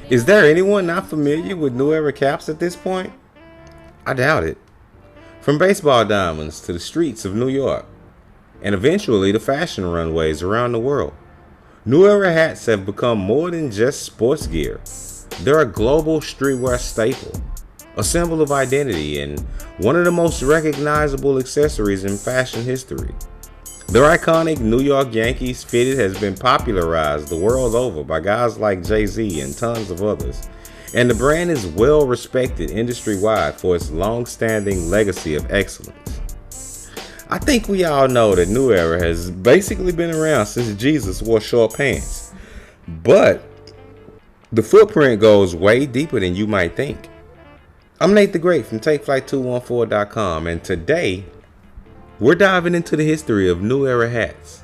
Is there anyone not familiar with New Era caps at this point? I doubt it. From baseball diamonds to the streets of New York, and eventually the fashion runways around the world, New Era hats have become more than just sports gear. They're a global streetwear staple, a symbol of identity, and one of the most recognizable accessories in fashion history. Their iconic New York Yankees fitted has been popularized the world over by guys like Jay-Z and tons of others, and the brand is well respected industry-wide for its long-standing legacy of excellence. I think we all know that New Era has basically been around since Jesus wore short pants, but the footprint goes way deeper than you might think. I'm Nate the Great from TakeFlight214.com, and today we're diving into the history of New Era hats,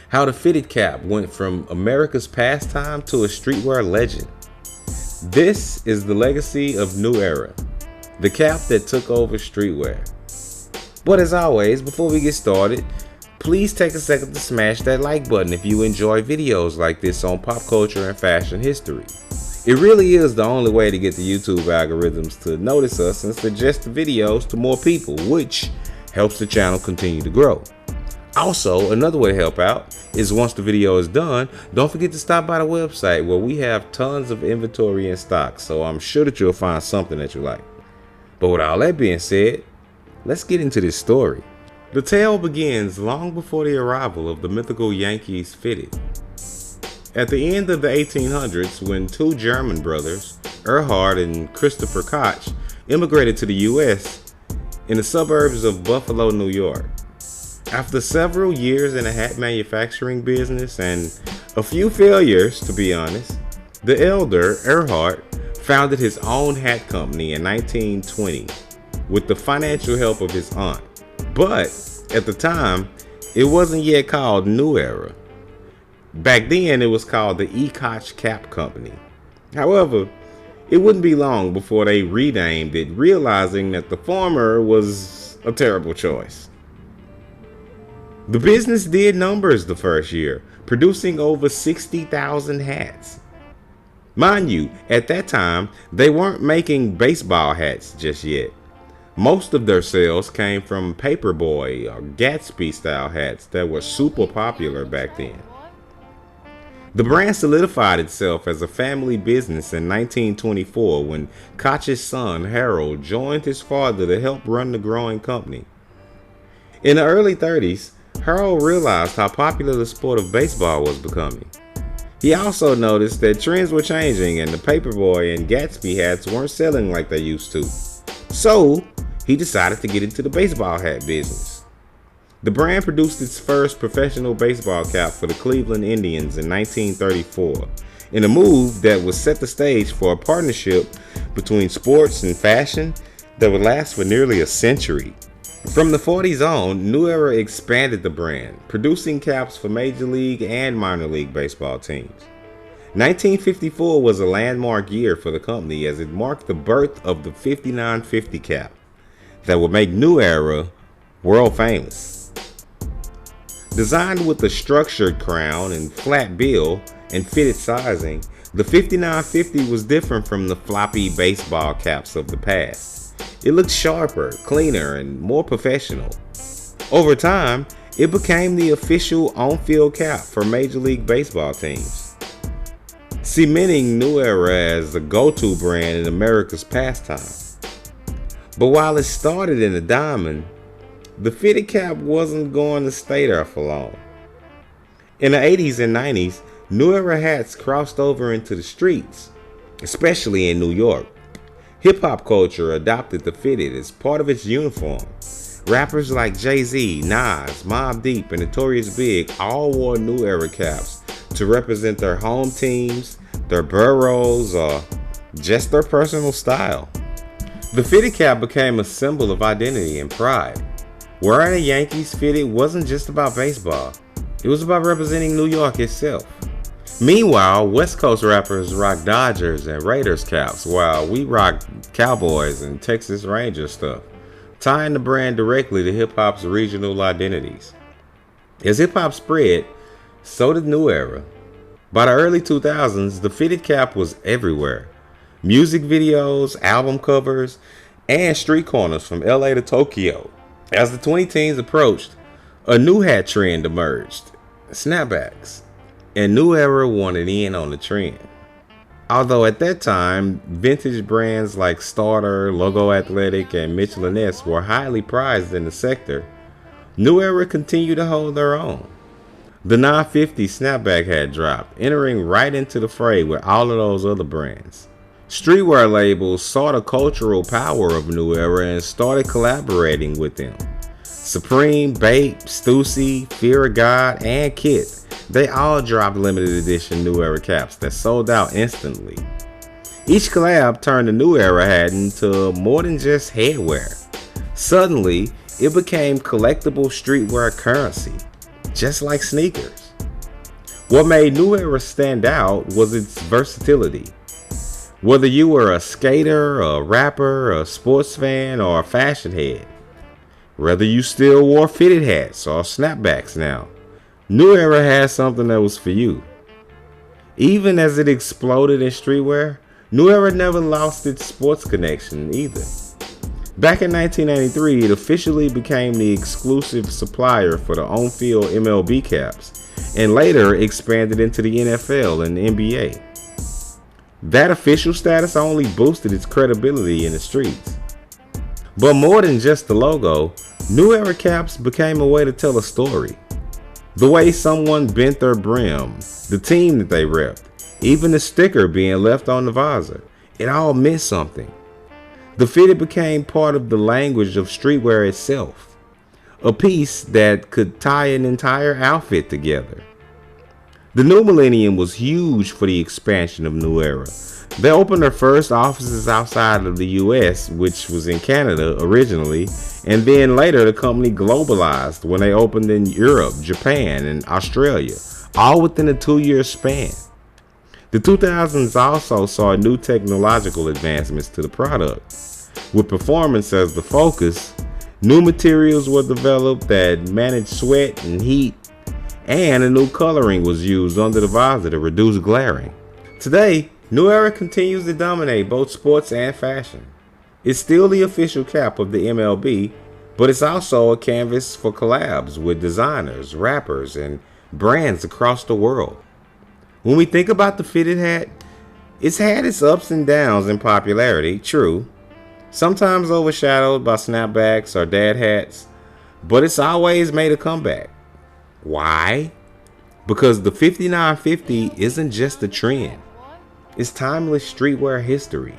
how the fitted cap went from America's pastime to a streetwear legend. This is the legacy of New Era, the cap that took over streetwear. But as always, before we get started, please take a second to smash that like button if you enjoy videos like this on pop culture and fashion history. It really is the only way to get the YouTube algorithms to notice us and suggest the videos to more people, which helps the channel continue to grow. Also, another way to help out is once the video is done, don't forget to stop by the website where we have tons of inventory in stock, so I'm sure that you'll find something that you like. But with all that being said, let's get into this story. The tale begins long before the arrival of the mythical Yankees fitted. At the end of the 1800s, when two German brothers, Erhard and Christopher Koch, immigrated to the US in the suburbs of Buffalo, New York. After several years in the hat manufacturing business and a few failures, to be honest, the elder, Erhard, founded his own hat company in 1920 with the financial help of his aunt. But at the time, it wasn't yet called New Era. Back then, it was called the E. Koch Cap Company. However, it wouldn't be long before they renamed it, realizing that the former was a terrible choice. The business did numbers the first year, producing over 60,000 hats. Mind you, at that time, they weren't making baseball hats just yet. Most of their sales came from Paperboy or Gatsby style hats that were super popular back then. The brand solidified itself as a family business in 1924 when Koch's son Harold joined his father to help run the growing company. In the early 30s, Harold realized how popular the sport of baseball was becoming. He also noticed that trends were changing and the Paperboy and Gatsby hats weren't selling like they used to. So, he decided to get into the baseball hat business. The brand produced its first professional baseball cap for the Cleveland Indians in 1934, in a move that would set the stage for a partnership between sports and fashion that would last for nearly a century. From the 40s on, New Era expanded the brand, producing caps for Major League and minor league baseball teams. 1954 was a landmark year for the company as it marked the birth of the 5950 cap that would make New Era world famous. Designed with a structured crown and flat bill and fitted sizing, the 5950 was different from the floppy baseball caps of the past. It looked sharper, cleaner, and more professional. Over time, it became the official on-field cap for Major League Baseball teams, cementing New Era as the go-to brand in America's pastime. But while it started in a diamond, the fitted cap wasn't going to stay there for long. In the 80s and 90s, New Era hats crossed over into the streets, especially in New York. Hip-hop culture adopted the fitted as part of its uniform. Rappers like Jay-Z, Nas, Mobb Deep, and Notorious Big all wore New Era caps to represent their home teams, their boroughs, or just their personal style. The fitted cap became a symbol of identity and pride. Wearing a Yankees fitted wasn't just about baseball, it was about representing New York itself. Meanwhile, West Coast rappers rock Dodgers and Raiders caps while we rock Cowboys and Texas Rangers stuff, tying the brand directly to hip-hop's regional identities. As hip-hop spread, so did New Era. By the early 2000s, the fitted cap was everywhere. Music videos, album covers, and street corners from LA to Tokyo. As the 2010s approached, a new hat trend emerged: snapbacks. And New Era wanted in on the trend. Although at that time, vintage brands like Starter, Logo Athletic, and Michelin S were highly prized in the sector, New Era continued to hold their own. The 950 snapback had dropped, entering right into the fray with all of those other brands. Streetwear labels saw the cultural power of New Era and started collaborating with them. Supreme, Bape, Stussy, Fear of God, and Kit, they all dropped limited edition New Era caps that sold out instantly. Each collab turned the New Era hat into more than just headwear. Suddenly, it became collectible streetwear currency, just like sneakers. What made New Era stand out was its versatility. Whether you were a skater, a rapper, a sports fan, or a fashion head, whether you still wore fitted hats or snapbacks now, New Era had something that was for you. Even as it exploded in streetwear, New Era never lost its sports connection either. Back in 1993, it officially became the exclusive supplier for the on-field MLB caps, and later expanded into the NFL and the NBA. That official status only boosted its credibility in the streets. But more than just the logo, New Era caps became a way to tell a story. The way someone bent their brim, the team that they repped, even the sticker being left on the visor, it all meant something. The fitted became part of the language of streetwear itself, a piece that could tie an entire outfit together. The new millennium was huge for the expansion of New Era. They opened their first offices outside of the US, which was in Canada originally, and then later the company globalized when they opened in Europe, Japan, and Australia, all within a 2-year span. The 2000s also saw new technological advancements to the product. With performance as the focus, new materials were developed that managed sweat and heat, and a new coloring was used under the visor to reduce glaring. Today, New Era continues to dominate both sports and fashion. It's still the official cap of the MLB, but it's also a canvas for collabs with designers, rappers, and brands across the world. When we think about the fitted hat, it's had its ups and downs in popularity, true, sometimes overshadowed by snapbacks or dad hats, but it's always made a comeback. Why? Because the 5950 isn't just a trend. It's timeless streetwear history.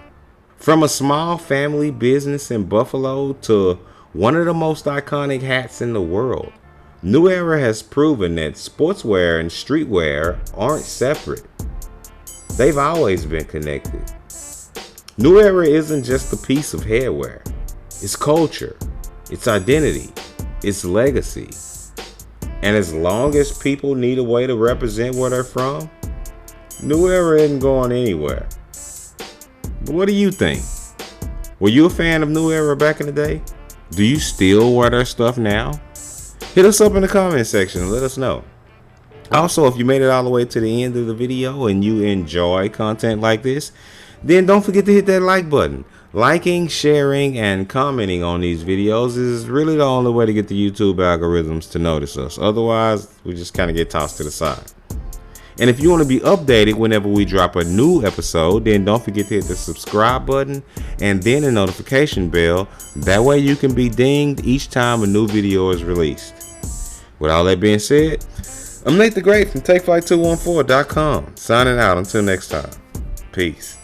From a small family business in Buffalo to one of the most iconic hats in the world, New Era has proven that sportswear and streetwear aren't separate. They've always been connected. New Era isn't just a piece of headwear. It's culture, it's identity, it's legacy. And as long as people need a way to represent where they're from, New Era isn't going anywhere. But what do you think? Were you a fan of New Era back in the day? Do you still wear their stuff now? Hit us up in the comment section and let us know. Also, if you made it all the way to the end of the video and you enjoy content like this, then don't forget to hit that like button. Liking, sharing, and commenting on these videos is really the only way to get the YouTube algorithms to notice us. Otherwise, we just kind of get tossed to the side. And if you want to be updated whenever we drop a new episode, then don't forget to hit the subscribe button and then the notification bell. That way you can be dinged each time a new video is released. With all that being said, I'm Nate the Great from TakeFlight214.com, signing out until next time. Peace.